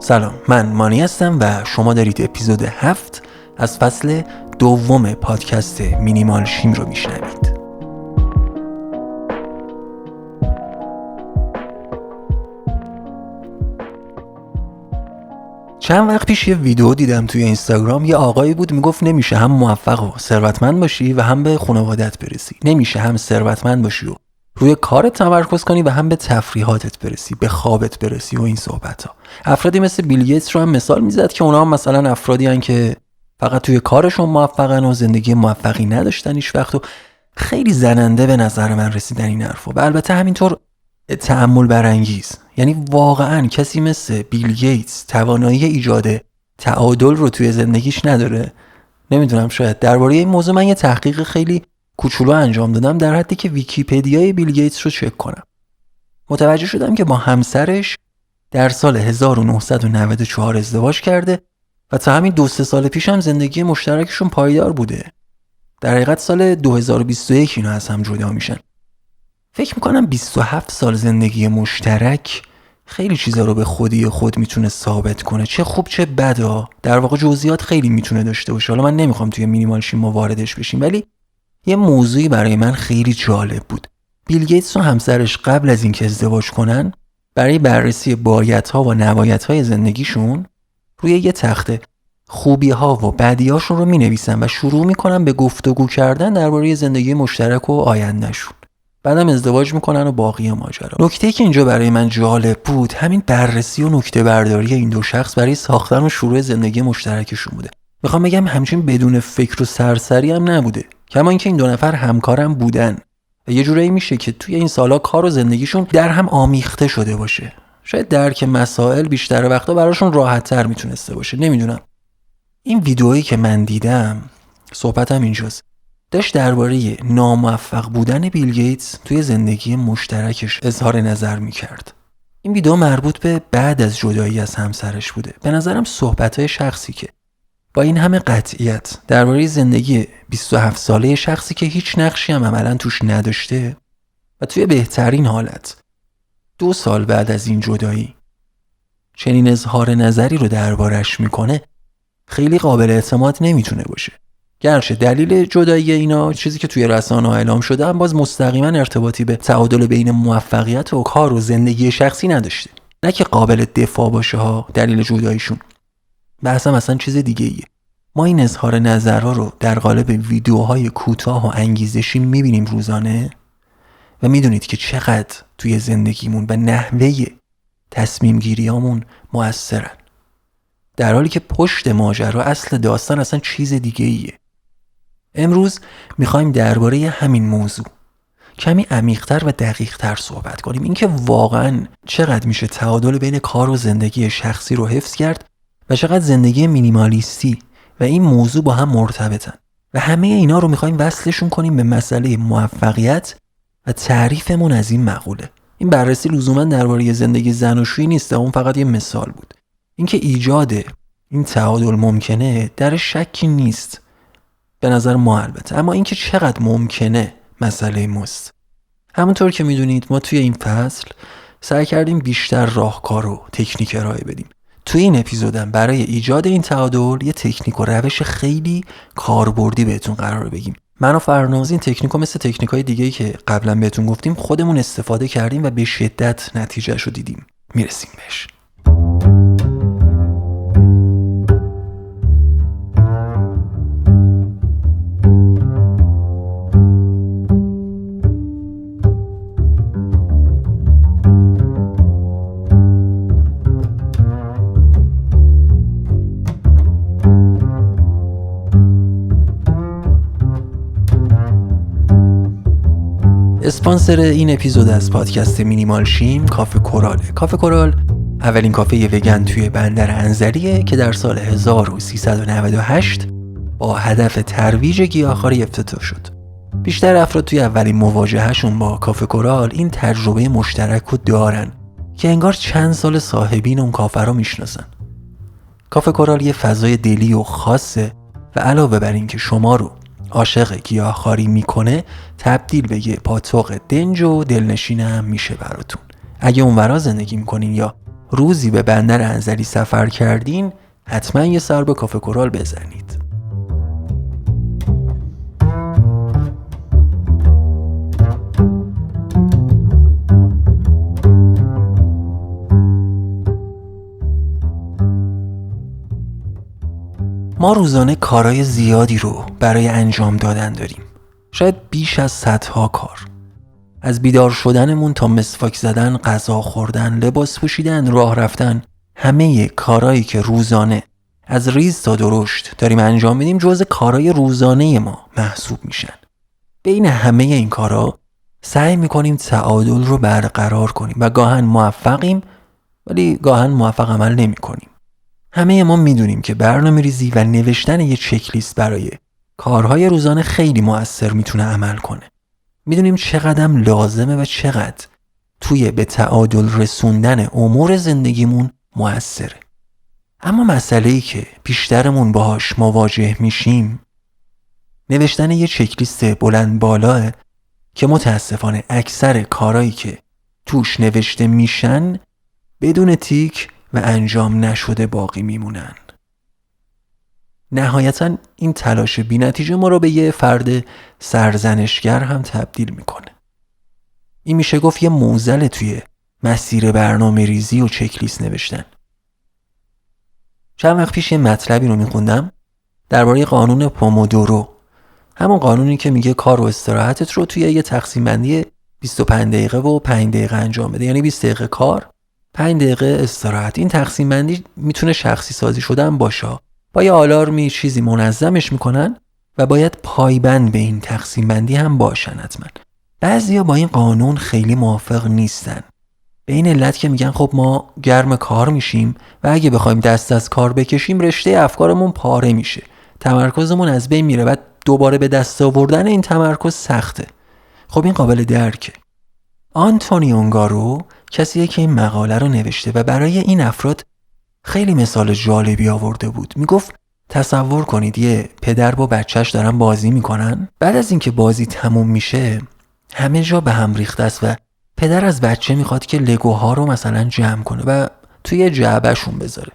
سلام، من مانی هستم و شما دارید اپیزود 7 از فصل دوم پادکست مینیمال شیم رو میشنوید. چند وقت پیش یه ویدیو دیدم توی اینستاگرام. یه آقایی بود میگفت نمیشه هم موفق و ثروتمند باشی و هم به خانواده‌ات برسی. نمیشه هم ثروتمند باشی و روی کارت تمرکز کنی و هم به تفریحاتت برسی، به خوابت برسی و این صحبت‌ها. افرادی مثل بیل گیتس رو هم مثال میزد که اونا هم مثلا افرادی هن که فقط توی کارشون موفقن و زندگی موفقی نداشتن هیچ وقت. و خیلی زننده به نظر من رسیدن این حرفا و البته همینطور تأمل برانگیز. یعنی واقعا کسی مثل بیل گیتس توانایی ایجاد تعادل رو توی زندگیش نداره؟ نمیدونم، شاید. درباره این موضوع من یه تحقیق خیلی کوچولو انجام دادم در حدی که ویکی‌پدیای بیل گیتس رو چک کنم. متوجه شدم که با همسرش در سال 1994 ازدواج کرده و تا همین 2-3 سال پیش هم زندگی مشترکشون پایدار بوده. در حقیقت سال 2021 اینا از هم جدا میشن. فکر میکنم 27 سال زندگی مشترک خیلی چیزا رو به خودی خود میتونه ثابت کنه، چه خوب چه بد. در واقع جزئیات خیلی میتونه داشته باشه. حالا من نمیخوام توی مینیمال شیم واردش بشیم، ولی یه موضوعی برای من خیلی جالب بود. بیل گیتس و همسرش قبل از اینکه ازدواج کنن برای بررسی بایدها و نبایدهای زندگیشون روی یه تخته خوبی‌ها و بدی‌هاشون رو می‌نویسن و شروع می‌کنن به گفتگو کردن درباره زندگی مشترک و آیندهشون. بعدم ازدواج میکنن و باقی ماجرا. نکته‌ای که اینجا برای من جالب بود همین بررسی و نکته برداری این دو شخص برای ساختن و شروع زندگی مشترکشون بوده. میخوام بگم همچین بدون فکر و سرسری هم نبوده، کما اینکه این دو نفر همکارم بودن و یه جورایی میشه که توی این سالا کار و زندگیشون در هم آمیخته شده باشه. شاید درک مسائل بیشتر وقتا براشون راحت‌تر میتونسته باشه، نمیدونم. این ویدئویی که من دیدم صحبتم اینجاست. داشت درباره ناموفق بودن بیل گیتس توی زندگی مشترکش اظهار نظر میکرد. این ویدیو مربوط به بعد از جدایی از همسرش بوده. به نظرم صحبت‌های شخصی که با این همه قطعیت درباره زندگی 27 ساله شخصی که هیچ نقشی هم عملاً توش نداشته و توی بهترین حالت 2 سال بعد از این جدایی چنین اظهار نظری رو دربارش میکنه، خیلی قابل اعتماد نمیتونه باشه. گرچه دلیل جدایی اینا چیزی که توی رسانه‌ها اعلام شده هم باز مستقیما ارتباطی به تعادل بین موفقیت و کار و زندگی شخصی نداشته. نه که قابل دفاع باشه ها دلیل جداییشون. بحثم اصلا چیز دیگه ایه. ما این اظهار نظرها رو در قالب ویدیوهای کوتاه و انگیزشی میبینیم روزانه و میدونید که چقدر توی زندگیمون و نحوه تصمیم گیریامون مؤثرن، در حالی که پشت ماجرا اصل داستان اصلا چیز دیگه ایه. امروز میخوایم درباره همین موضوع کمی عمیق‌تر و دقیق‌تر صحبت کنیم. اینکه واقعاً چقدر میشه تعادل بین کار و زندگی شخصی رو حفظ کرد و چقدر زندگی مینیمالیستی و این موضوع با هم مرتبطن و همه اینا رو میخوایم وصلشون کنیم به مسئله موفقیت و تعریفمون از این مقوله. این بررسی لزوماً درباره زندگی زناشویی نیست، اون فقط یه مثال بود. اینکه ایجاد این تعادل ممکنه در شکی نیست به نظر ما، البته، اما اینکه چقدر ممکنه مسئله ماست. همونطور که میدونید ما توی این فصل سعی کردیم بیشتر راهکار و تکنیک ارائه بدیم. توی این اپیزودم برای ایجاد این تعادل یه تکنیک و روش خیلی کاربردی بهتون قرار بگیم. من و فرناز این تکنیک رو مثل تکنیک‌های دیگه‌ای که قبلا بهتون گفتیم خودمون استفاده کردیم و به شدت نتیجه‌اش رو دیدیم. میرسیم بهش. اسپانسر این اپیزود از پادکست مینیمال شیم کافه کوراله. کافه کورال اولین کافه وگن توی بندر انزلیه که در سال 1398 با هدف ترویج گیاهخواری افتتاح شد. بیشتر افراد توی اولین مواجههشون با کافه کورال این تجربه مشترک رو دارن که انگار چند سال صاحبین اون کافه رو میشناسن. کافه کورال یه فضای دلی و خاصه و علاوه بر این که شما رو عاشق گیاهخواری میکنه، تبدیل به یه پاتوق دنج و دلنشین هم میشه براتون. اگه اونورا زندگی میکنین یا روزی به بندر انزلی سفر کردین حتما یه سر به کافه کورال بزنید. ما روزانه کارهای زیادی رو برای انجام دادن داریم. شاید بیش از 100 کار. از بیدار شدنمون تا مسواک زدن، غذا خوردن، لباس پوشیدن، راه رفتن، همه کارهایی که روزانه از ریز تا درشت داریم انجام میدیم جزء کارهای روزانه ما محسوب میشن. بین همه این کارها سعی میکنیم تعادل رو برقرار کنیم و گاهن موفقیم ولی گاهن موفق عمل نمیکنیم. همه ما میدونیم که برنامه‌ریزی و نوشتن یه چک لیست برای کارهای روزانه خیلی مؤثر میتونه عمل کنه. میدونیم چقدر لازمه و چقدر توی به تعادل رسوندن امور زندگیمون مؤثره. اما مسئله‌ای که بیشترمون باهاش مواجه میشیم نوشتن یه چک لیست بلند بالاه که متاسفانه اکثر کارهایی که توش نوشته میشن بدون تیک و انجام نشده باقی میمونن. نهایتاً این تلاش بی نتیجه ما رو به یه فرد سرزنشگر هم تبدیل میکنه. این میشه گفت یه معضل توی مسیر برنامه ریزی و چک لیست نوشتن. چند وقت پیش یه مطلبی رو میخوندم درباره قانون پومودورو، همون قانونی که میگه کار و استراحتت رو توی یه تقسیم بندی 25 دقیقه و 5 دقیقه انجام بده، یعنی 20 دقیقه کار 5 دقیقه استراحت. این تقسیم بندی میتونه شخصی سازی شدن باشه، با یه آلارمی چیزی منظمش میکنن و باید پایبند به این تقسیم بندی هم باشن حتما. بعضیا با این قانون خیلی موافق نیستن، به این علت که میگن خب ما گرم کار میشیم و اگه بخوایم دست از کار بکشیم رشته افکارمون پاره میشه، تمرکزمون از بین میره و دوباره به دست آوردن این تمرکز سخته. خب این قابل درکه. آنتونی اونگارو کسیه که این مقاله رو نوشته و برای این افراد خیلی مثال جالبی آورده بود. میگفت تصور کنید یه پدر با بچهش دارن بازی میکنن، بعد از اینکه بازی تموم میشه همه جا به هم ریخته است و پدر از بچه میخواد که لگوها رو مثلا جمع کنه و توی جعبهشون بذاره.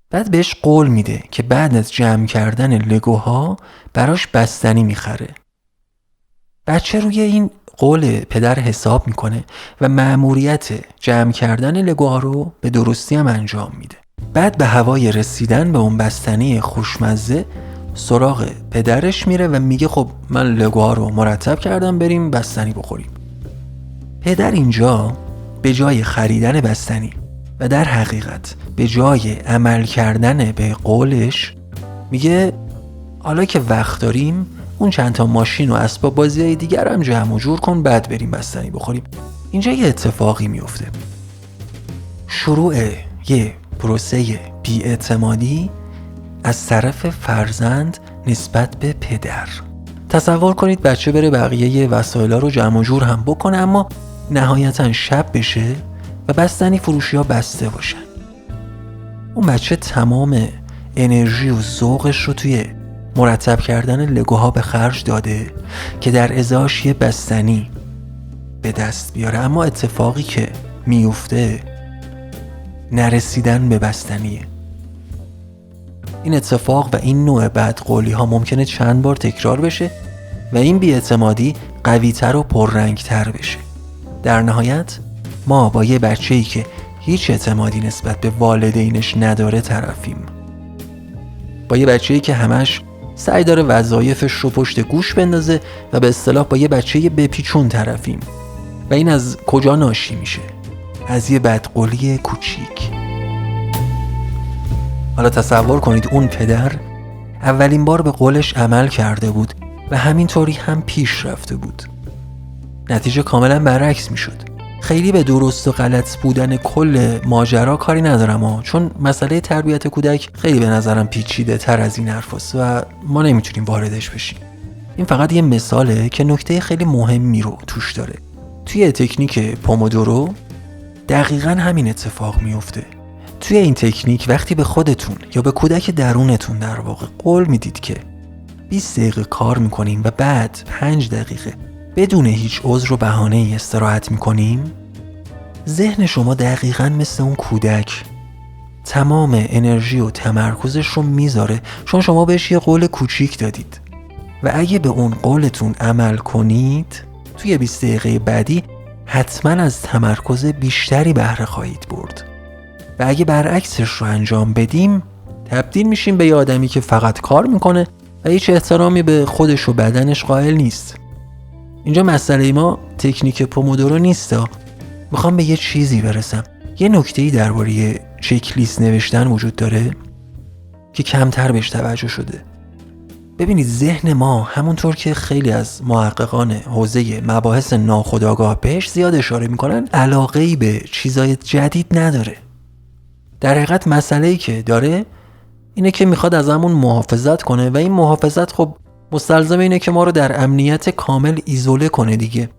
بعد بهش قول میده که بعد از جمع کردن لگوها براش بستنی میخره. بچه روی این قول پدر حساب میکنه و مأموریت جمع کردن لگوها رو به درستی هم انجام میده. بعد به هوای رسیدن به اون بستنی خوشمزه سراغ پدرش میره و میگه خب من لگوها رو مرتب کردم بریم بستنی بخوریم. پدر اینجا به جای خریدن بستنی و در حقیقت به جای عمل کردن به قولش میگه حالا که وقت داریم اون چند تا ماشین و اسباب بازیای دیگر هم جمع و جور کن بعد بریم بستنی بخوریم. اینجا یه اتفاقی میفته. شروع یه پروسه بی‌اعتمادی از طرف فرزند نسبت به پدر. تصور کنید بچه بره بقیه وسایل رو جمع و جور هم بکنه اما نهایتا شب بشه و بستنی فروشی ها بسته باشن. اون بچه تمام انرژی و ذوقش رو توی مرتب کردن لگوها به خرج داده که در ازاش یه بستنی به دست بیاره، اما اتفاقی که میفته نرسیدن به بستنیه. این اتفاق و این نوع بدقولی ها ممکنه چند بار تکرار بشه و این بی‌اعتمادی قوی‌تر و پررنگ‌تر بشه. در نهایت ما با یه بچه‌ای که هیچ اعتمادی نسبت به والدینش نداره طرفیم. با یه بچه‌ای که همش سعی داره وظایفش رو پشت گوش بندازه و به اصطلاح با یه بچه بپیچون طرفیم. و این از کجا ناشی میشه؟ از یه بدقولی کوچیک. حالا تصور کنید اون پدر اولین بار به قولش عمل کرده بود و همینطوری هم پیش رفته بود. نتیجه کاملا برعکس میشد. خیلی به درست و غلط بودن کل ماجرا کاری ندارم چون مسئله تربیت کودک خیلی به نظرم پیچیده تر از این حرفاست و ما نمیتونیم واردش بشیم. این فقط یه مثاله که نکته خیلی مهمی رو توش داره. توی تکنیک پومودورو دقیقاً همین اتفاق میفته. توی این تکنیک وقتی به خودتون یا به کودک درونتون در واقع قول میدید که 20 دقیقه کار میکنیم و بعد 5 دقیقه بدون هیچ عذر و بهانه‌ای استراحت میکنیم، ذهن شما دقیقاً مثل اون کودک تمام انرژی و تمرکزش رو میذاره، چون شما بهش یه قول کوچیک دادید و اگه به اون قولتون عمل کنید توی 20 دقیقه بعدی حتما از تمرکز بیشتری بهره خواهید برد. و اگه برعکسش رو انجام بدیم تبدیل میشیم به یه آدمی که فقط کار میکنه و هیچ احترامی به خودش و بدنش قائل نیست. اینجا مسئله ما تکنیک پومودورو نیست. میخوام به یه چیزی برسم. یه نکته‌ای درباره چک لیست نوشتن وجود داره که کمتر بهش توجه شده. ببینید ذهن ما همونطور که خیلی از محققان حوزه مباحث ناخودآگاه بهش زیاد اشاره میکنن علاقه‌ای به چیزای جدید نداره. در حقیقت مسئله‌ای که داره اینه که میخواد از همون محافظت کنه و این محافظت خب مستلزم اینه که ما رو در امنیت کامل ایزوله کنه دیگه.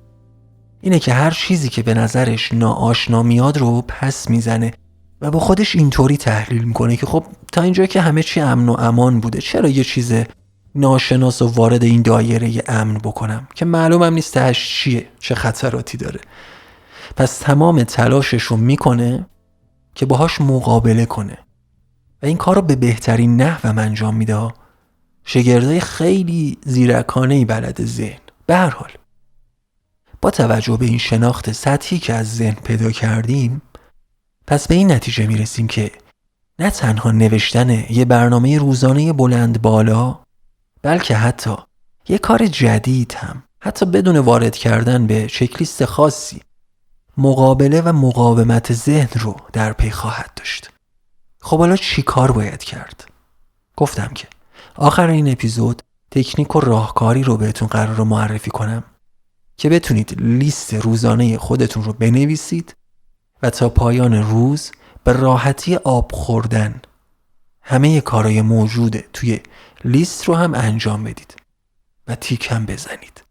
اینه که هر چیزی که به نظرش ناآشنا میاد رو پس میزنه و با خودش اینطوری تحلیل میکنه که خب تا اینجا که همه چی امن و امان بوده، چرا یه چیز ناشناس و وارد این دایره امن بکنم که معلومم نیست تهش چیه، چه خطراتی داره. پس تمام تلاشش رو میکنه که باهاش مقابله کنه و این کار رو به بهترین نحو انجام میده. شگردای خیلی زیرکانه‌ای بلد ذهن. به هر حال با توجه به این شناخت سطحی که از ذهن پیدا کردیم پس به این نتیجه میرسیم که نه تنها نوشتن یه برنامه روزانه بلند بالا بلکه حتی یه کار جدید هم حتی بدون وارد کردن به چکلیست خاصی مقابله و مقاومت ذهن رو در پی خواهد داشت. خب حالا چی کار باید کرد؟ گفتم که آخر این اپیزود تکنیک و راهکاری رو بهتون قرار معرفی کنم که بتونید لیست روزانه خودتون رو بنویسید و تا پایان روز به راحتی آب خوردن همه کارهای موجوده توی لیست رو هم انجام بدید و تیک هم بزنید.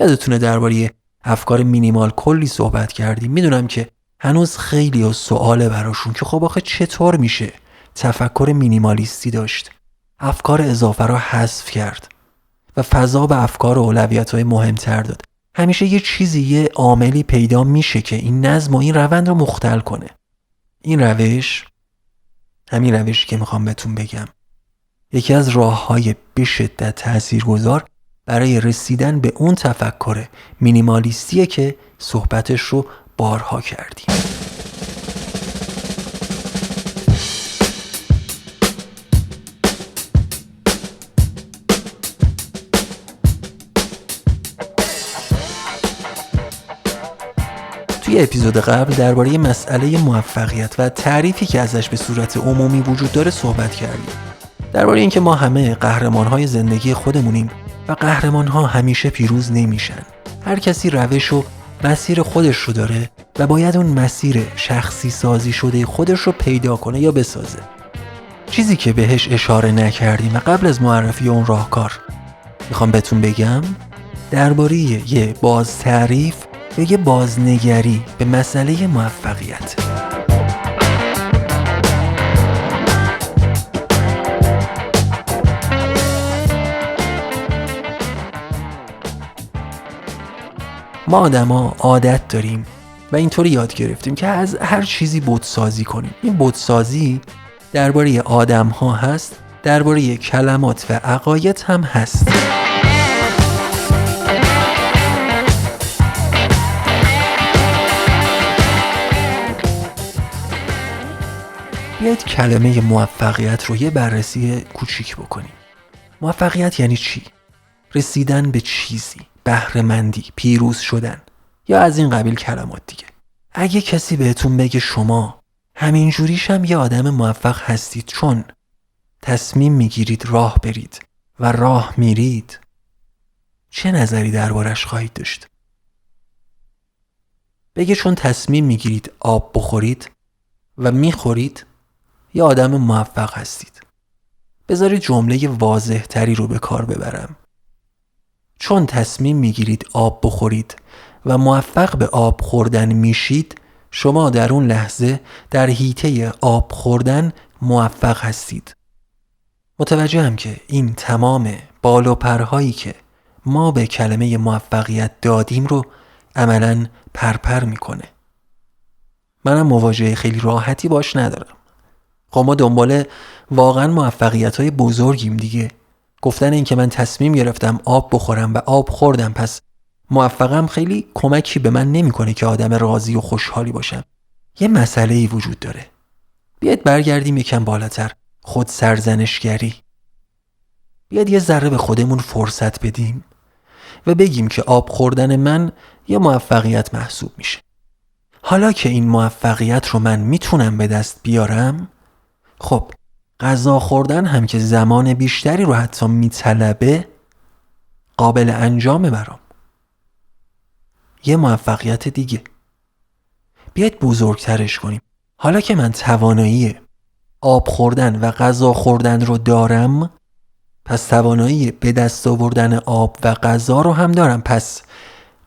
یادتونه درباره افکار مینیمال کلی صحبت کردیم. میدونم که هنوز خیلی سواله براشون که خب آخه چطور میشه تفکر مینیمالیستی داشت، افکار اضافه رو حذف کرد و فضا به افکار و اولویت‌های مهمتر داد. همیشه یه چیزی، یه عاملی پیدا میشه که این نظم و این روند رو مختل کنه. این روش، همین روشی که میخوام بهتون بگم، یکی از راه‌های به شدت تاثیرگذار برای رسیدن به اون تفکر مینیمالیستیه که صحبتش رو بارها کردیم. توی اپیزود قبل درباره مسئله موفقیت و تعریفی که ازش به صورت عمومی وجود داره صحبت کردیم. درباره اینکه ما همه قهرمان‌های زندگی خودمونیم و قهرمان‌ها همیشه پیروز نمیشن. هر کسی روش و مسیر خودش رو داره و باید اون مسیر شخصی سازی شده خودش رو پیدا کنه یا بسازه. چیزی که بهش اشاره نکردیم و قبل از معرفی اون راهکار میخوام بهتون بگم درباره یه باز تعریف و یه بازنگری به مسئله موفقیت. ما آدما عادت داریم و اینطوری یاد گرفتیم که از هر چیزی بت‌سازی کنیم. این بت‌سازی درباره آدم‌ها هست، درباره کلمات و عقاید هم هست. بیایید کلمه موفقیت رو یه بررسی کوچیک بکنیم. موفقیت یعنی چی؟ رسیدن به چیزی، بهره‌مندی، پیروز شدن یا از این قبیل کلمات دیگه. اگه کسی بهتون بگه شما همینجوریش هم یه آدم موفق هستید چون تصمیم میگیرید راه برید و راه میرید، چه نظری دربارش خواهید داشت؟ بگه چون تصمیم میگیرید آب بخورید و میخورید یه آدم موفق هستید. بذارید جمله واضح تری رو به کار ببرم. چون تصمیم میگیرید آب بخورید و موفق به آب خوردن میشید، شما در اون لحظه در حیطه آب خوردن موفق هستید. متوجهم که این تمام بال و پرهایی که ما به کلمه موفقیت دادیم رو عملاً پرپر میکنه. منم مواجهه خیلی راحتی باش ندارم. خب ما دنبال واقعا موفقیت‌های بزرگیم دیگه. گفتن این که من تصمیم گرفتم آب بخورم و آب خوردم پس موفقم خیلی کمکی به من نمی‌کنه که آدم راضی و خوشحالی باشم. یه مسئله‌ای وجود داره. بیاید برگردیم یکم بالاتر. خود سرزنشگری. بیاید یه ذره به خودمون فرصت بدیم و بگیم که آب خوردن من یه موفقیت محسوب میشه. حالا که این موفقیت رو من میتونم به دست بیارم، خب غذا خوردن هم که زمان بیشتری رو حتی میطلبه قابل انجامه برام. یه موفقیت دیگه. بیاید بزرگترش کنیم. حالا که من توانایی آب خوردن و غذا خوردن رو دارم، پس توانایی به دست آوردن آب و غذا رو هم دارم. پس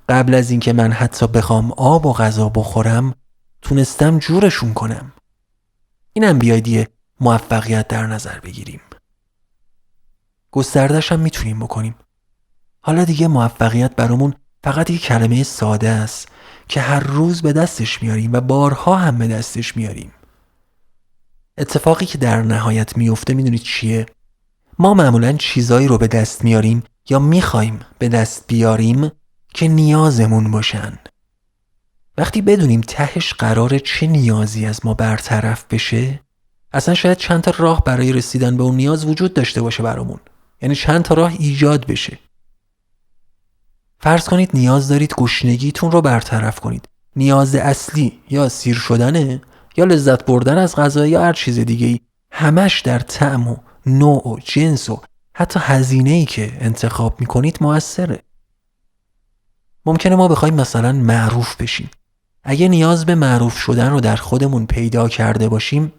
قبل از اینکه من حتی بخوام آب و غذا بخورم تونستم جورشون کنم. اینم بیاید یه موفقیت در نظر بگیریم. گستردش هم میتونیم بکنیم. حالا دیگه موفقیت برامون فقط یک کلمه ساده است که هر روز به دستش میاریم و بارها هم به دستش میاریم. اتفاقی که در نهایت میفته میدونید چیه؟ ما معمولاً چیزایی رو به دست میاریم یا میخوایم به دست بیاریم که نیازمون باشن. وقتی بدونیم تهش قراره چه نیازی از ما برطرف بشه، اصلا شاید چند تا راه برای رسیدن به اون نیاز وجود داشته باشه برامون. یعنی چند تا راه ایجاد بشه. فرض کنید نیاز دارید گشنگیتون رو برطرف کنید. نیاز اصلی یا سیر شدنه یا لذت بردن از غذا یا هر چیز دیگه‌ای. همش در طعم و نوع و جنس و حتی هزینه‌ای که انتخاب میکنید موثره. ممکنه ما بخوایم مثلا معروف بشیم. اگه نیاز به معروف شدن رو در خودمون پیدا کرده باشیم،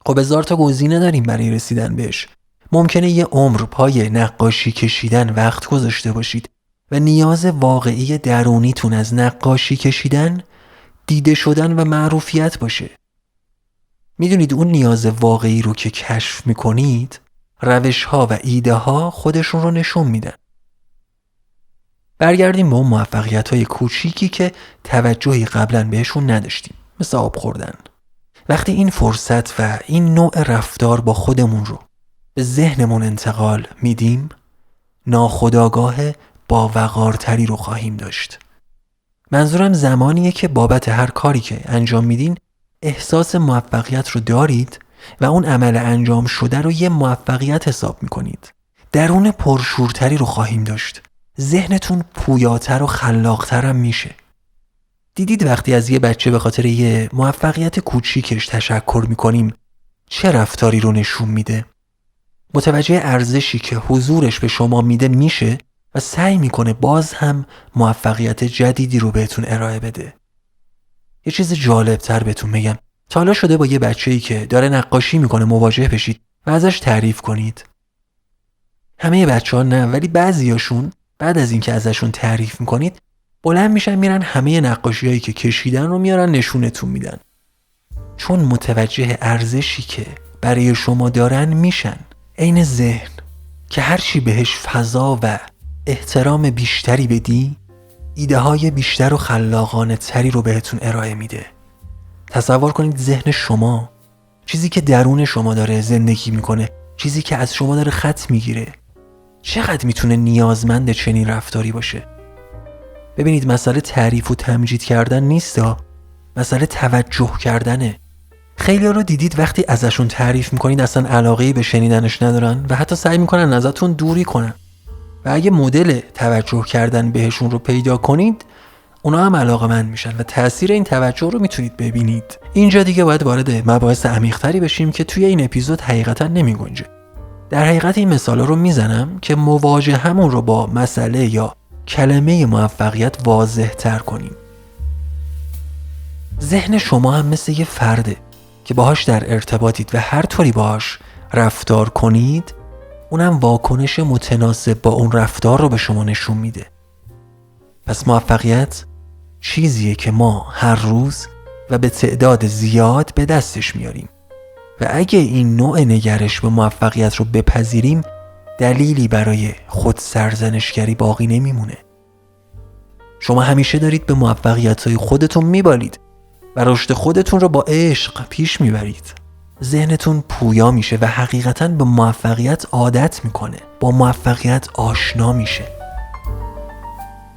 خب هزار تا گزینه داریم برای رسیدن بهش. ممکنه یه عمر پای نقاشی کشیدن وقت گذاشته باشید و نیاز واقعی درونیتون از نقاشی کشیدن دیده شدن و معروفیت باشه. میدونید اون نیاز واقعی رو که کشف میکنید، روش‌ها و ایده‌ها خودشون رو نشون میدن. برگردیم به اون موفقیت‌های کوچیکی که توجهی قبلا بهشون نداشتیم، مثل آب خوردن. وقتی این فرصت و این نوع رفتار با خودمون رو به ذهنمون انتقال میدیم، ناخودآگاه باوقارتری رو خواهیم داشت. منظورم زمانیه که بابت هر کاری که انجام میدین احساس موفقیت رو دارید و اون عمل انجام شده رو یه موفقیت حساب میکنید. درون پرشورتری رو خواهیم داشت. ذهنتون پویاتر و خلاقتر هم میشه. دیدید وقتی از یه بچه به خاطر یه موفقیت کوچیکش تشکر میکنیم چه رفتاری رو نشون میده؟ متوجه ارزشی که حضورش به شما میده میشه و سعی میکنه باز هم موفقیت جدیدی رو بهتون ارائه بده. یه چیز جالبتر بهتون میگم. تا حالا شده با یه بچه‌ای که داره نقاشی میکنه مواجه بشید و ازش تعریف کنید؟ همه بچه‌ها نه، ولی بعضیاشون بعد از اینکه ازشون تعریف میکنید بلند میشن میرن همه نقاشی‌هایی که کشیدن رو میارن نشونتون میدن. چون متوجه ارزشی که برای شما دارن میشن. عین ذهن که هرچی بهش فضا و احترام بیشتری بدی، ایده های بیشتر و خلاقانه تری رو بهتون ارائه میده. تصور کنید ذهن شما، چیزی که درون شما داره زندگی میکنه، چیزی که از شما داره خط میگیره، چقدر میتونه نیازمند چنین رفتاری باشه. ببینید مسئله تعریف و تمجید کردن نیست، مسئله توجه کردنه. خیلی ها رو دیدید وقتی ازشون تعریف میکنید اصلا علاقه‌ای به شنیدنش ندارن و حتی سعی میکنن ازتون دوری کنن. و اگه مدل توجه کردن بهشون رو پیدا کنید، اونا هم علاقه‌مند میشن و تأثیر این توجه رو میتونید ببینید. اینجا دیگه باید وارد مباحث عمیق‌تری بشیم که توی این اپیزود حقیقتا نمیگنجه. در حقیقت این مثالا رو میزنم که مواجهه‌مون رو با مسئله یا کلمه موفقیت واضح تر کنیم. ذهن شما هم مثل یه فرده که باهاش در ارتباطید و هر طوری باهاش رفتار کنید اونم واکنش متناسب با اون رفتار رو به شما نشون میده. پس موفقیت چیزیه که ما هر روز و به تعداد زیاد به دستش میاریم و اگه این نوع نگرش به موفقیت رو بپذیریم دلیلی برای خود سرزنشگری باقی نمیمونه. شما همیشه دارید به موفقیت‌های خودتون میبالید و رشد خودتون رو با عشق پیش میبرید. ذهنتون پویا میشه و حقیقتاً به موفقیت عادت میکنه، با موفقیت آشنا میشه.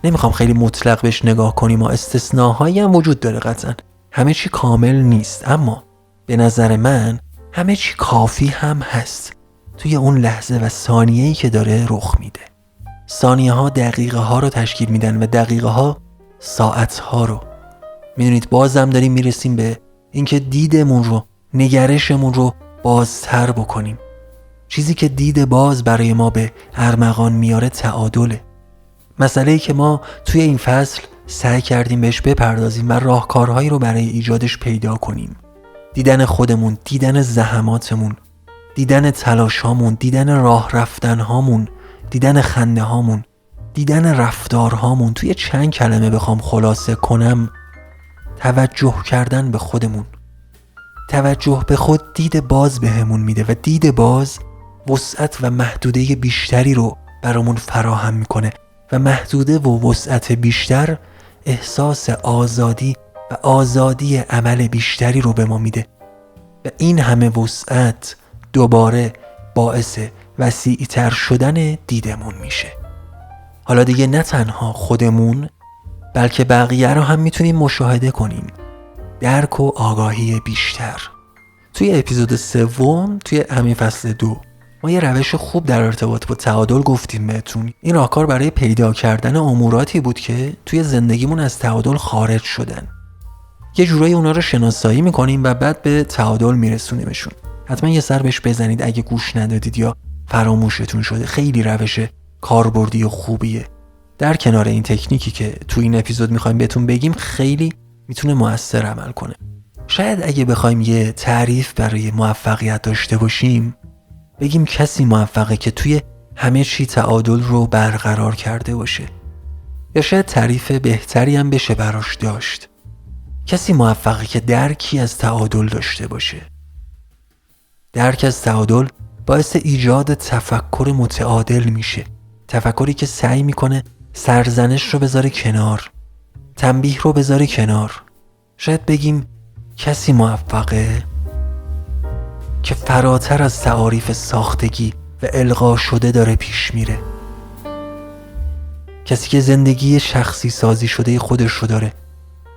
نمیخوام خیلی مطلق بهش نگاه کنیم، استثناهایی هم وجود داره قطعاً، همه چی کامل نیست، اما به نظر من همه چی کافی هم هست توی اون لحظه و ثانیه‌ای که داره رخ میده. ثانیه ها دقیقه ها رو تشکیل میدن و دقیقه ها ساعت ها رو. میدونید بازم داریم میرسیم به اینکه دیدمون رو، نگرشمون رو بازتر بکنیم. چیزی که دید باز برای ما به ارمغان میاره تعادله. مسئله‌ای که ما توی این فصل سعی کردیم بهش بپردازیم و راهکارهایی رو برای ایجادش پیدا کنیم. دیدن خودمون، دیدن زحماتمون، دیدن تلاشامون، دیدن راه رفتنهامون، دیدن خنده هامون، دیدن رفتارهامون. توی چند کلمه بخوام خلاصه کنم، توجه کردن به خودمون. توجه به خود دید باز بهمون میده و دید باز وسعت و محدوده بیشتری رو برامون فراهم میکنه و محدوده و وسعت بیشتر احساس آزادی و آزادی عمل بیشتری رو به ما میده و این همه وسعت دوباره باعث وسیع‌تر شدن دیدمون میشه. حالا دیگه نه تنها خودمون بلکه بقیه رو هم میتونیم مشاهده کنیم. درک و آگاهی بیشتر. توی اپیزود 3 توی همین فصل 2 ما یه روش خوب در ارتباط با تعادل گفتیم بهتون. این راهکار برای پیدا کردن اموراتی بود که توی زندگیمون از تعادل خارج شدن. یه جورایی اونا رو شناسایی میکنیم و بعد به تعادل میرسونیمشون. حتما یه سر بهش بزنید اگه گوش ندادید یا فراموشتون شده. خیلی روش کاربردی و خوبیه. در کنار این تکنیکی که تو این اپیزود میخوایم بهتون بگیم، خیلی میتونه مؤثر عمل کنه. شاید اگه بخوایم یه تعریف برای موفقیت داشته باشیم، بگیم کسی موفقه که توی همه چی تعادل رو برقرار کرده باشه. یا شاید تعریف بهتری هم بشه براش داشت. کسی موفقه که درکی از تعادل داشته باشه. درک از تعادل باعث ایجاد تفکر متعادل میشه. تفکری که سعی میکنه سرزنش رو بذاره کنار، تنبیه رو بذاره کنار. شاید بگیم کسی موفقه که فراتر از تعاریف ساختگی و الغا شده داره پیش میره. کسی که زندگی شخصی سازی شده خودش رو داره،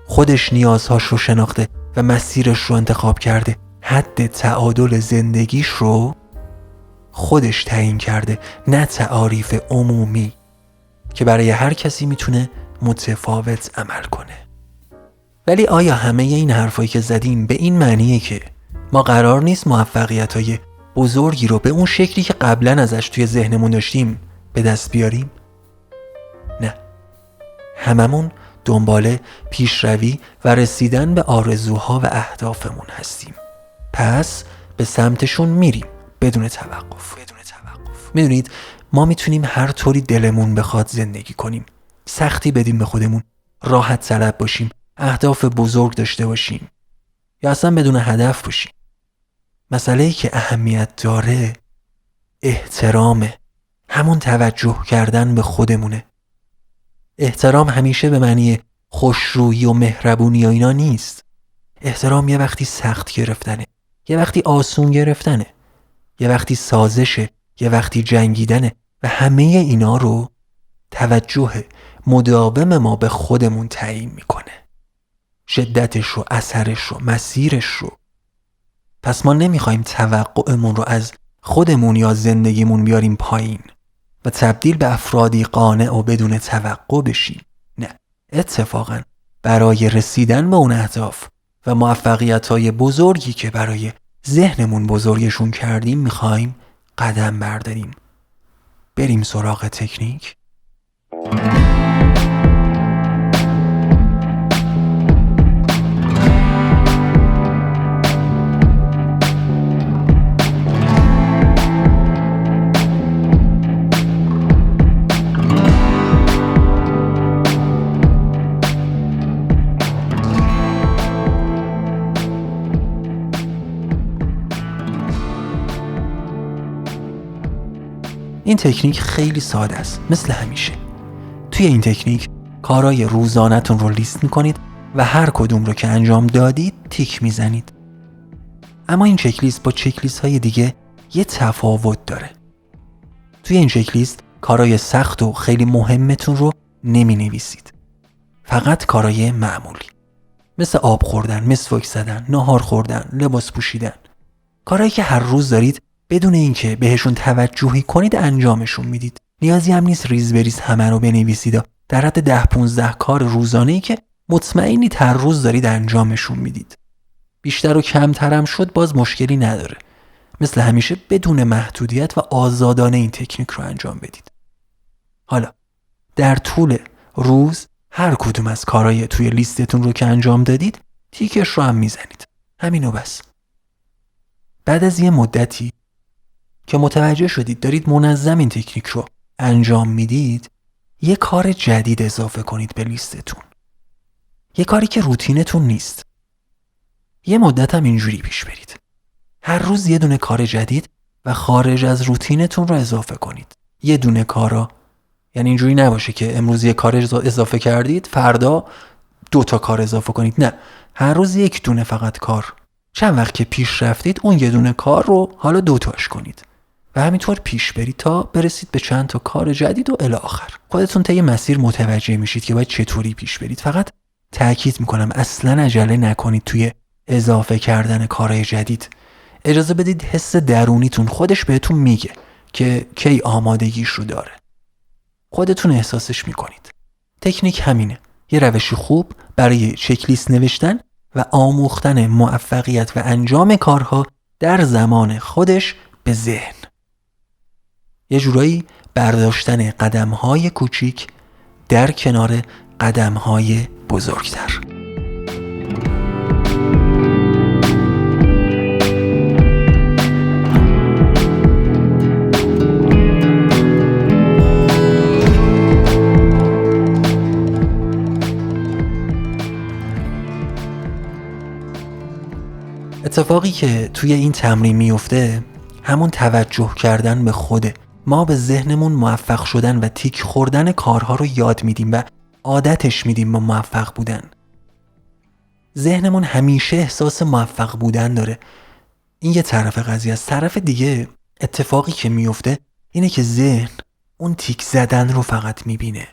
خودش نیازهاش رو شناخته و مسیرش رو انتخاب کرده. حد تعادل زندگیش رو خودش تعیین کرده، نه تعاریف عمومی که برای هر کسی میتونه متفاوت عمل کنه. ولی آیا همه این حرفایی که زدیم به این معنیه که ما قرار نیست موفقیت‌های بزرگی رو به اون شکلی که قبلا ازش توی ذهنمون داشتیم به دست بیاریم؟ نه. هممون دنبال پیشروی و رسیدن به آرزوها و اهدافمون هستیم. پس به سمتشون میریم بدون توقف. میدونید ما میتونیم هر طوری دلمون بخواد زندگی کنیم. سختی بدیم به خودمون، راحت طلب باشیم، اهداف بزرگ داشته باشیم یا اصلا بدون هدف باشیم. مسئله‌ای که اهمیت داره احترامه. همون توجه کردن به خودمونه. احترام همیشه به معنی خوشرویی و مهربونی و اینا نیست. احترام یه وقتی سخت گرفتنه، یه وقتی آسون گرفتنه، یه وقتی سازشه، یه وقتی جنگیدنه و همه اینا رو توجه مداوم ما به خودمون تعیین میکنه. شدتش رو، اثرش رو، مسیرش رو. پس ما نمیخوایم توقعمون رو از خودمون یا زندگیمون بیاریم پایین و تبدیل به افرادی قانع و بدون توقع بشیم. نه، اتفاقاً برای رسیدن به اون اهداف و موفقیت‌های بزرگی که برای ذهنمون بزرگشون کردیم میخوایم قدم برداریم. بریم سراغ تکنیک. این تکنیک خیلی ساده است، مثل همیشه. توی این تکنیک کارهای روزانه‌تون رو لیست میکنید و هر کدوم رو که انجام دادید تیک میزنید. اما این چک لیست با چک لیست های دیگه یه تفاوت داره. توی این چک لیست کارهای سخت و خیلی مهمتون رو نمی نویسید. فقط کارهای معمولی، مثل آب خوردن، مسواک زدن، ناهار خوردن، لباس پوشیدن. کارهایی که هر روز دارید بدون اینکه بهشون توجهی کنید انجامشون میدید. نیازی هم نیست ریز بریز همه رو بنویسید. در حد 10-15 کار روزانه‌ای که مطمئنید هر روز دارید انجامشون میدید. بیشتر و کمتر هم شد باز مشکلی نداره. مثل همیشه بدون محدودیت و آزادانه این تکنیک رو انجام بدید. حالا در طول روز هر کدوم از کارهای توی لیستتون رو که انجام دادید تیکش رو هم میزنید. همینو بس. بعد از یه مدتی که متوجه شدید دارید منظم این تکنیک رو انجام میدید، یه کار جدید اضافه کنید به لیستتون. یه کاری که روتینتون نیست. یه مدت هم اینجوری پیش برید. هر روز یه دونه کار جدید و خارج از روتینتون رو اضافه کنید. یه دونه کارا، یعنی اینجوری نباشه که امروز یه کار اضافه کردید فردا 2 کار اضافه کنید. نه، هر روز یک دونه فقط کار. چند وقت که پیش رفتید اون یه دونه کار رو حالا 2 کنید و همینطور پیش برید تا برسید به چند تا کار جدید و الی آخر. خودتون طی مسیر متوجه میشید که باید چطوری پیش برید. فقط تأکید میکنم اصلا عجله نکنید توی اضافه کردن کارهای جدید. اجازه بدید حس درونیتون خودش بهتون میگه که کی آمادگیش رو داره. خودتون احساسش میکنید. تکنیک همینه. یه روشی خوب برای چک لیست نوشتن و آموختن موفقیت و انجام کارها در زمان خودش به ذهن. یه جورایی برداشتن قدم‌های کوچیک در کنار قدم‌های بزرگتر. اتفاقی که توی این تمرین میفته همون توجه کردن به خوده. ما به ذهنمون موفق شدن و تیک خوردن کارها رو یاد میدیم و عادتش میدیم به موفق بودن. ذهنمون همیشه احساس موفق بودن داره. این یه طرف قضیه. از طرف دیگه اتفاقی که میفته اینه که ذهن اون تیک زدن رو فقط میبینه.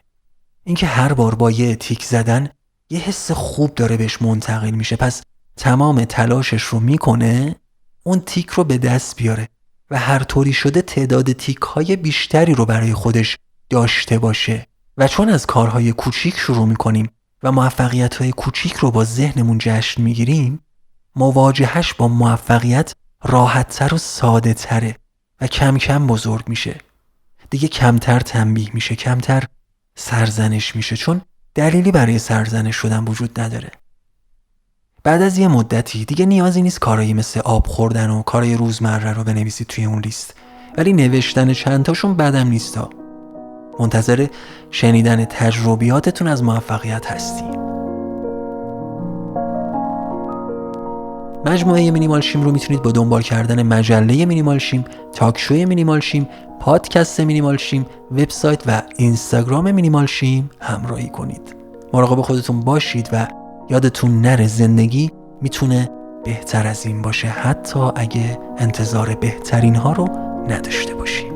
اینکه هر بار با یه تیک زدن یه حس خوب داره بهش منتقل میشه، پس تمام تلاشش رو میکنه اون تیک رو به دست بیاره و هر طوری شده تعداد تیک های بیشتری رو برای خودش داشته باشه. و چون از کارهای کوچیک شروع میکنیم و موفقیت های کوچیک رو با ذهنمون جشن میگیریم، مواجهش با موفقیت راحت‌تر و ساده تره و کم کم بزرگ میشه. دیگه کمتر تنبیه میشه، کمتر سرزنش میشه، چون دلیلی برای سرزنش شدن وجود نداره. بعد از یه مدتی دیگه نیازی نیست کارایی مثل آب خوردن و کارای روزمره رو بنویسید توی اون لیست، ولی نوشتن چند تاشون بدم نیستا. منتظر شنیدن تجربیاتتون از موفقیت هستی. مجموعه مینیمال شیم رو میتونید با دنبال کردن مجله مینیمال شیم، تاکشوی مینیمال شیم، پادکست مینیمال شیم، وبسایت و اینستاگرام مینیمال شیم همراهی کنید. مراقب خودتون باشید و یادتون نره زندگی میتونه بهتر از این باشه، حتی اگه انتظار بهترین ها رو نداشته باشید.